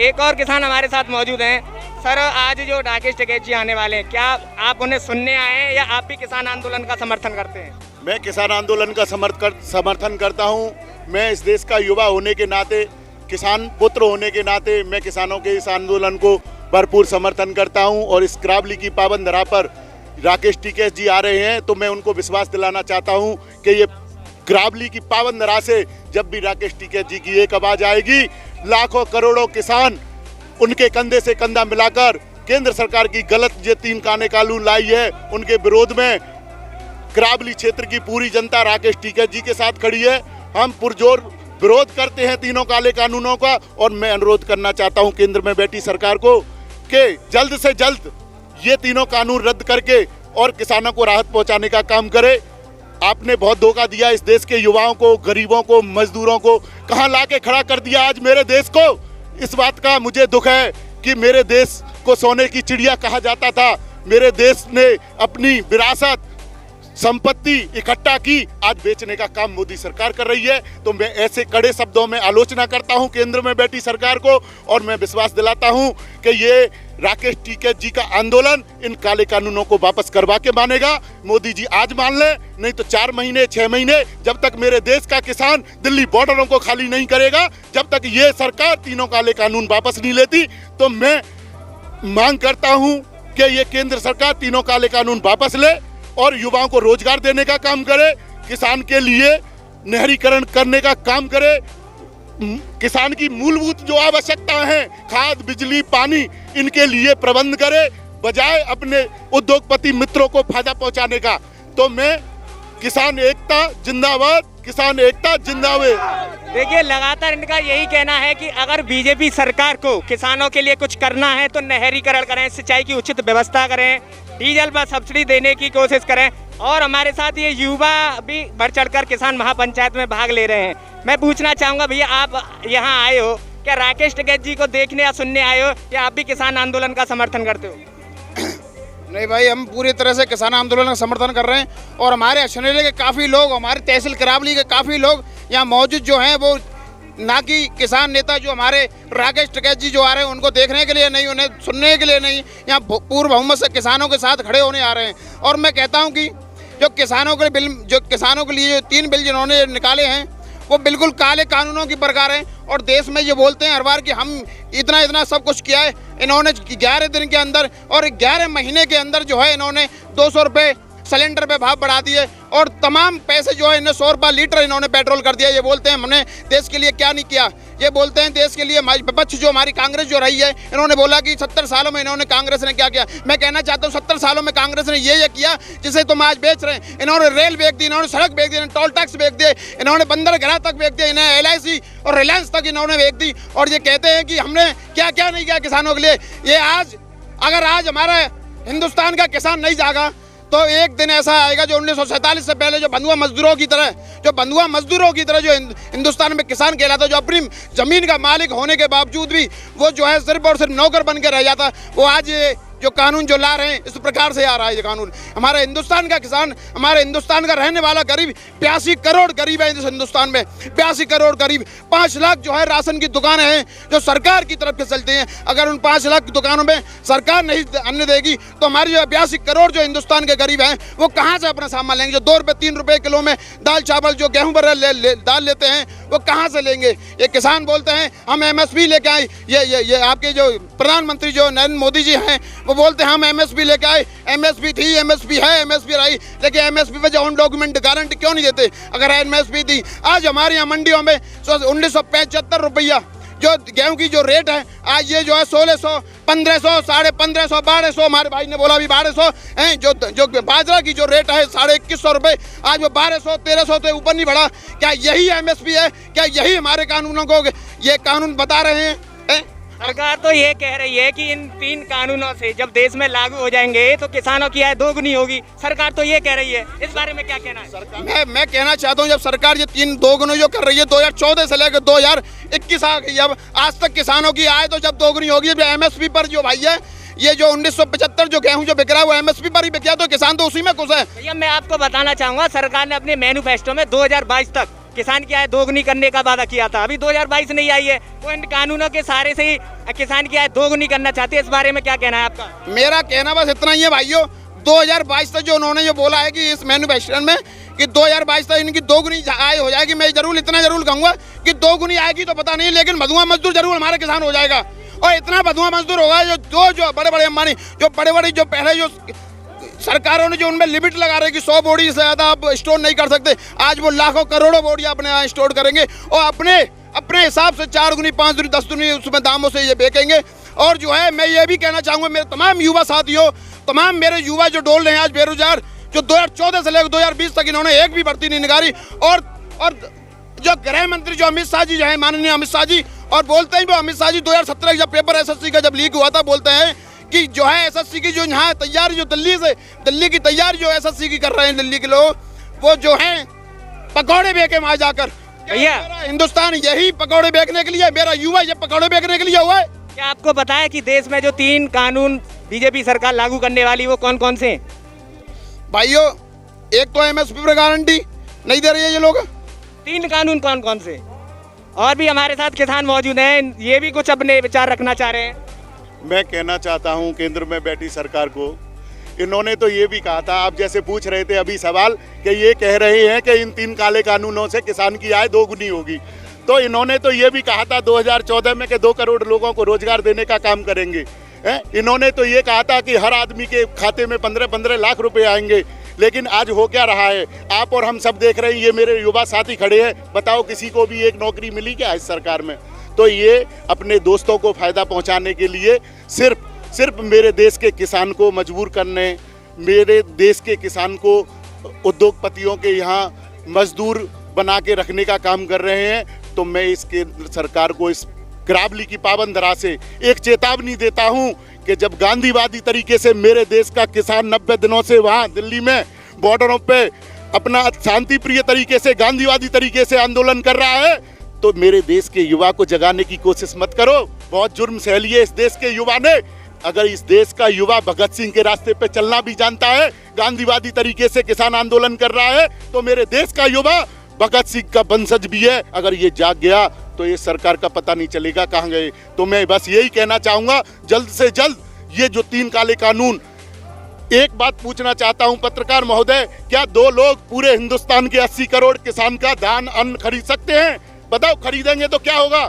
एक और किसान हमारे साथ मौजूद हैं। सर, आज जो राकेश टिकैत जी आने वाले हैं, क्या आप उन्हें सुनने आए हैं या आप भी किसान आंदोलन का समर्थन करते हैं? मैं किसान आंदोलन का समर्थन करता हूं। मैं इस देश का युवा होने के नाते, किसान पुत्र होने के नाते मैं किसानों के इस आंदोलन को भरपूर समर्थन करता हूं। और इस करावली की पावन धरा पर राकेश टिकैत जी आ रहे हैं तो मैं उनको विश्वास दिलाना चाहता हूं कि ये करावली की पावन धरा से जब भी राकेश टिकैत जी की एक आवाज आएगी, लाखों करोड़ों किसान उनके कंधे से कंधा मिलाकर केंद्र सरकार की गलत जो 3 कानून कानून लाई है उनके विरोध में करावली क्षेत्र की पूरी जनता राकेश टिकैत जी के साथ खड़ी है। हम पुरजोर विरोध करते हैं तीनों काले कानूनों का। और मैं अनुरोध करना चाहता हूं केंद्र में बैठी सरकार को कि जल्द से जल्द ये तीनों कानून रद्द करके और किसानों को राहत पहुंचाने का काम करे। आपने बहुत धोखा दिया इस देश के युवाओं को, गरीबों को, मजदूरों को, कहां लाके खड़ा कर दिया आज मेरे देश को। इस बात का मुझे दुख है कि मेरे देश को सोने की चिड़िया कहा जाता था। मेरे देश ने अपनी विरासत, संपत्ति इकट्ठा की, आज बेचने का काम मोदी सरकार कर रही है। तो मैं ऐसे कड़े शब्दों में आलोचना करता हूं केंद्र में बैठी सरकार को। और मैं विश्वास दिलाता हूं कि ये राकेश टिकैत जी का आंदोलन इन काले कानूनों को वापस करवा के मानेगा। मोदी जी आज मान ले, नहीं तो 4 महीने 6 महीने जब तक मेरे देश का किसान दिल्ली बॉर्डरों को खाली नहीं करेगा, जब तक ये सरकार तीनों काले कानून वापस नहीं लेती, तो मैं मांग करता हूं कि ये केंद्र सरकार तीनों काले कानून वापस ले और युवाओं को रोजगार देने का काम करे, किसान के लिए नहरीकरण करने का काम करे, किसान की मूलभूत जो आवश्यकता है, खाद, बिजली, पानी, इनके लिए प्रबंध करे, बजाय अपने उद्योगपति मित्रों को फायदा पहुंचाने का। तो मैं किसान एकता जिंदाबाद, किसान एकता जिंदाबाद। देखिए, लगातार इनका यही कहना है कि अगर बीजेपी सरकार को किसानों के लिए कुछ करना है तो नहरीकरण करें, सिंचाई की उचित व्यवस्था करें, डीजल पर सब्सिडी देने की कोशिश करें। और हमारे साथ ये युवा भी बढ़ चढ़कर किसान महापंचायत में भाग ले रहे हैं। मैं पूछना चाहूँगा, भैया आप यहाँ आए हो, क्या राकेश टिकैत जी को देखने या सुनने आए हो या आप भी किसान आंदोलन का समर्थन करते हो? नहीं भाई, हम पूरी तरह से किसान आंदोलन का समर्थन कर रहे हैं। और हमारे अशनेले के काफ़ी लोग, हमारे तहसील करावली के काफ़ी लोग यहाँ मौजूद जो हैं, वो ना कि किसान नेता जो हमारे राकेश टिकैत जी जो आ रहे हैं उनको देखने के लिए नहीं, उन्हें सुनने के लिए नहीं, यहाँ पूर्ण बहुमत से किसानों के साथ खड़े होने आ रहे हैं। और मैं कहता हूँ कि जो किसानों के लिए जो 3 बिल जिन्होंने निकाले हैं वो बिल्कुल काले कानूनों की प्रकार हैं। और देश में ये बोलते हैं हर बार कि हम इतना सब कुछ किया है। इन्होंने 11 दिन के अंदर और 11 महीने के अंदर जो है इन्होंने 200 रुपये सिलेंडर पे भाव बढ़ा दिए और तमाम पैसे जो है इन्हें 100 रुपये लीटर इन्होंने पेट्रोल कर दिया। ये बोलते हैं हमने देश के लिए क्या नहीं किया। ये बोलते हैं देश के लिए विपक्ष जो हमारी कांग्रेस जो रही है, इन्होंने बोला कि 70 सालों में इन्होंने कांग्रेस ने क्या किया। मैं कहना चाहता हूँ 70 सालों में कांग्रेस ने ये किया जिसे तुम आज बेच रहे हैं। इन्होंने रेल बेच दी, इन्होंने सड़क बेच दी, इन्होंने टोल टैक्स बेच दिए, इन्होंने बंदरगाह तक बेच दिया, इन्हें LIC और रिलायंस तक इन्होंने बेच दी। और ये कहते हैं कि हमने क्या क्या नहीं किया किसानों के लिए। ये अगर आज हमारा हिंदुस्तान का किसान नहीं जागा तो एक दिन ऐसा आएगा जो 1947 से पहले जो बंधुआ मजदूरों की तरह जो हिंदुस्तान में किसान कहलाता, जो अपनी जमीन का मालिक होने के बावजूद भी वो जो है सिर्फ और सिर्फ नौकर बन के रह जाता, वो आज ये जो कानून जो ला रहे हैं इस प्रकार से आ रहा है। ये कानून हमारे हिंदुस्तान का किसान, हमारे हिंदुस्तान का रहने वाला गरीब 82 करोड़ गरीब है इस हिंदुस्तान में। 82 करोड़ गरीब, 5 लाख जो है राशन की दुकानें हैं जो सरकार की तरफ से चलती हैं। अगर उन 5 लाख की दुकानों में सरकार नहीं अन्न देगी तो हमारी जो 82 करोड़ जो हिंदुस्तान के गरीब हैं वो कहाँ से अपना सामान लेंगे। जो 2 रुपये 3 रुपये किलो में दाल चावल जो गेहूँ पर दाल लेते हैं वो कहाँ से लेंगे। ये किसान बोलते हैं हम MSP लेके आए। ये आपके जो प्रधानमंत्री जो नरेंद्र मोदी जी हैं वो बोलते हैं हम MSP लेके आए। MSP थी, MSP है, MSP रही, लेकिन MSP पे जो ऑन डॉक्यूमेंट गारंटी क्यों नहीं देते। अगर MSP थी, आज हमारे यहाँ मंडियों में 1975 रुपया जो गेहूं की जो रेट है, आज ये जो है 1600, 1500, 1550, 1200, हमारे भाई ने बोला अभी 1200 हैं। जो बाजरा की जो रेट है 2150 रुपये, आज वो 1200, 1300 से ऊपर नहीं बढ़ा। क्या यही MSP है? क्या यही हमारे कानूनों को ये कानून बता रहे हैं? सरकार तो ये कह रही है कि इन 3 कानूनों से जब देश में लागू हो जाएंगे तो किसानों की आय दोगुनी होगी। सरकार तो ये कह रही है, इस बारे में क्या कहना है? मैं कहना चाहता हूँ जब सरकार ये 3 दोगुनी जो कर रही है 2014 से लेकर 2021 आ गई, अब आज तक किसानों की आय तो जब दोगुनी होगी। जब MSP पर जो भाई है, ये जो 1975 जो गेहूं जो बिक रहा है वो MSP पर ही बिक गया, तो किसान तो उसी में खुश है। भैया मैं आपको बताना चाहूँगा, सरकार ने अपने मैनिफेस्टो में 2022 तक किसान की आय दोगुनी करने का वादा किया था, अभी 2022 नहीं आई है, वो इन कानूनों के सहारे से ही किसान की आय दोगुनी करना चाहते हैं। इस बारे में क्या कहना है आपका? मेरा कहना बस इतना ही है भाइयों, 2022 तक जो उन्होंने जो बोला है कि इस मैन्युफैक्चरिंग में कि 2022 तक इनकी दोगुनी आय हो जाएगी, मैं जरूर इतना जरूर कहूँगा कि दोगुनी आएगी तो पता नहीं, लेकिन भदुआ मजदूर जरूर हमारा किसान हो जाएगा। और इतना भदुआ मजदूर होगा जो बड़े बड़े अंबानी, जो बड़े बड़े जो पहले जो सरकारों ने जो उनमें लिमिट लगा रही कि 100 बोरी से ज़्यादा आप स्टोर नहीं कर सकते, आज वो लाखों करोड़ों बोरी अपने यहाँ स्टोर करेंगे और अपने हिसाब से 4 गुनी 5 गुनी 10 गुनी उसमें दामों से ये बेचेंगे। और जो है मैं ये भी कहना चाहूँगा मेरे तमाम युवा साथियों, तमाम मेरे युवा जो डोल रहे हैं आज बेरोजगार, जो 2014 से लेकर 2020 तक इन्होंने एक भी भर्ती नहीं निकाली, और जो गृह मंत्री जो अमित शाह जी जो है, माननीय अमित शाह जी, और बोलते हैं वो अमित शाह जी 2017 जब पेपर एसएससी का जब लीक हुआ था, बोलते हैं कि जो है एसएससी की जो यहाँ तैयारी जो दिल्ली की तैयारी जो एसएससी की कर रहे हैं दिल्ली के लोग, वो जो है पकौड़े बेचे वहाँ जाकर। भैया हिंदुस्तान यही पकौड़े बेचने के लिए, मेरा युवा ये पकौड़े बेचने के लिए हुआ है। क्या आपको पता है कि देश में जो 3 कानून बीजेपी सरकार लागू करने वाली वो कौन कौन से हैं? भाइयों, एक तो एमएसपी पर गारंटी नहीं दे रही है ये लोग। 3 कानून कौन कौन से? और भी हमारे साथ किसान मौजूद हैं, ये भी कुछ अपने विचार रखना चाह रहे हैं। मैं कहना चाहता हूं केंद्र में बैठी सरकार को, इन्होंने तो ये भी कहा था, आप जैसे पूछ रहे थे अभी सवाल कि ये कह रहे हैं कि इन 3 काले कानूनों से किसान की आय दोगुनी होगी, तो इन्होंने तो ये भी कहा था 2014 में कि 2 करोड़ लोगों को रोजगार देने का काम करेंगे। इन्होंने तो ये कहा था कि हर आदमी के खाते में 15-15 लाख रुपए आएंगे, लेकिन आज हो क्या रहा है? आप और हम सब देख रहे हैं, ये मेरे युवा साथी खड़े हैं, बताओ किसी को भी एक नौकरी मिली क्या इस सरकार में? तो ये अपने दोस्तों को फायदा पहुंचाने के लिए सिर्फ मेरे देश के किसान को मजबूर करने, मेरे देश के किसान को उद्योगपतियों के यहाँ मजदूर बना के रखने का काम कर रहे हैं। तो मैं इस केंद्र सरकार को इस कराबली की पाबंद राह से एक चेतावनी देता हूं कि जब गांधीवादी तरीके से मेरे देश का किसान 90 दिनों से वहां दिल्ली में बॉर्डरों पे अपना शांति प्रिय तरीके से, गांधीवादी तरीके से आंदोलन कर रहा है, तो मेरे देश के युवा को जगाने की कोशिश मत करो। बहुत जुर्म सह लिए इस देश के युवा ने। अगर इस देश का युवा भगत सिंह के रास्ते पे चलना भी जानता है, गांधीवादी तरीके से किसान आंदोलन कर रहा है, तो मेरे देश का युवा भगत सिंह का वंशज भी है। अगर ये जाग गया तो ये सरकार का पता नहीं चलेगा कहाँ गए। तो मैं बस यही कहना चाहूँगा, जल्द से जल्द ये जो 3 काले कानून। एक बात पूछना चाहता हूँ पत्रकार महोदय, क्या 2 लोग पूरे हिंदुस्तान के 80 करोड़ किसान का धान अन्न खरीद सकते हैं? बताओ, खरीदेंगे तो क्या होगा?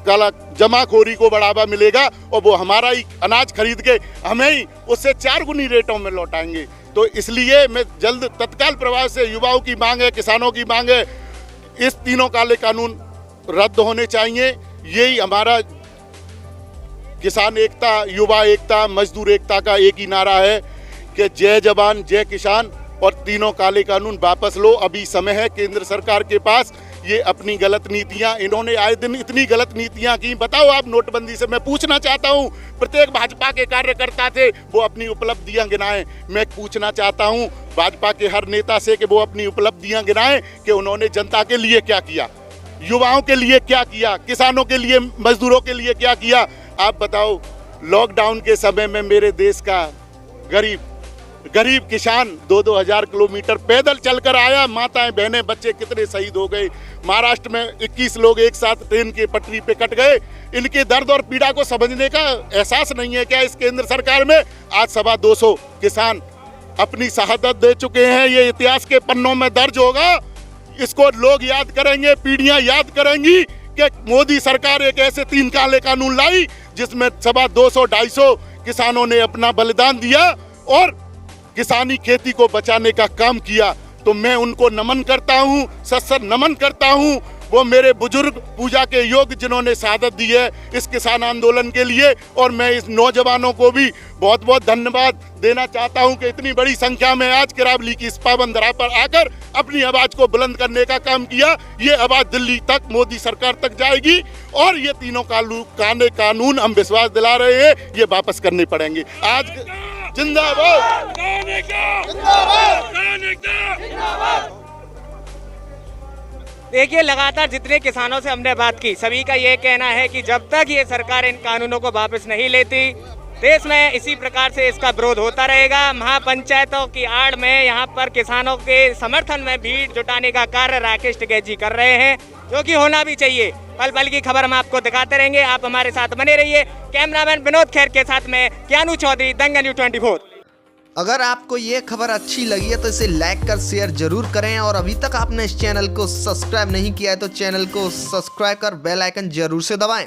काला जमाखोरी को बढ़ावा मिलेगा और वो हमारा ही अनाज खरीद के हमें ही उससे 4 गुनी रेटों में लौटाएंगे। तो इसलिए मैं जल्द तत्काल प्रभाव से, युवाओं की मांग है, किसानों की मांग है, इस 3 काले कानून रद्द होने चाहिए। यही हमारा किसान एकता, युवा एकता, मजदूर एकता का एक ही नारा है कि जय जवान जय किसान, और 3 काले कानून वापस लो। अभी समय है केंद्र सरकार के पास। ये अपनी गलत नीतियां, इन्होंने आए दिन इतनी गलत नीतियां की। बताओ आप, नोटबंदी से मैं पूछना चाहता हूं, प्रत्येक भाजपा के कार्यकर्ता थे वो अपनी उपलब्धियां गिनाएं। मैं पूछना चाहता हूं भाजपा के हर नेता से कि वो अपनी उपलब्धियां गिनाएं कि उन्होंने जनता के लिए क्या किया, युवाओं के लिए क्या किया, किसानों के लिए, मजदूरों के लिए क्या किया। आप बताओ, लॉकडाउन के समय में मेरे देश का गरीब किसान 2-2 हज़ार किलोमीटर पैदल चलकर आया। माताएं, बहनें, बच्चे कितने शहीद हो गए। महाराष्ट्र में 21 लोग एक साथ ट्रेन की पटरी पे कट गए। इनके दर्द और पीड़ा को समझने का एहसास नहीं है क्या इस केंद्र सरकार में? आज 225 किसान अपनी शहादत दे चुके हैं। ये इतिहास के पन्नों में दर्ज होगा। इसको लोग याद करेंगे, पीढ़ियां याद करेंगी कि मोदी सरकार एक ऐसे 3 काले कानून लाई जिसमें 250-250 किसानों ने अपना बलिदान दिया और किसानी खेती को बचाने का काम किया। तो मैं उनको नमन करता हूँ, सत्सर नमन करता हूँ। वो मेरे बुजुर्ग पूजा के योग्य जिन्होंने शहादत दी है इस किसान आंदोलन के लिए। और मैं इस नौजवानों को भी बहुत बहुत धन्यवाद देना चाहता हूं कि इतनी बड़ी संख्या में आज करावली की इस पावन धरा पर आकर अपनी आवाज को बुलंद करने का काम किया। ये आवाज दिल्ली तक, मोदी सरकार तक जाएगी और ये 3 काले कानून हम विश्वास दिला रहे हैं ये वापस करने पड़ेंगे। आज जिंदाबाद। देखिए, लगातार जितने किसानों से हमने बात की, सभी का ये कहना है कि जब तक ये सरकार इन कानूनों को वापस नहीं लेती, देश में इसी प्रकार से इसका विरोध होता रहेगा। महापंचायतों की आड़ में यहाँ पर किसानों के समर्थन में भीड़ जुटाने का कार्य राकेश टिकैत जी कर रहे हैं, जो कि होना भी चाहिए। पल पल की खबर हम आपको दिखाते रहेंगे, आप हमारे साथ बने रहिए। कैमरामैन विनोद खैर के साथ में ज्ञानू चौधरी, दंगल न्यूज़ 24। अगर आपको ये खबर अच्छी लगी है तो इसे लाइक कर शेयर जरूर करें, और अभी तक आपने इस चैनल को सब्सक्राइब नहीं किया है तो चैनल को सब्सक्राइब कर बेल आइकन जरूर से दबाएं।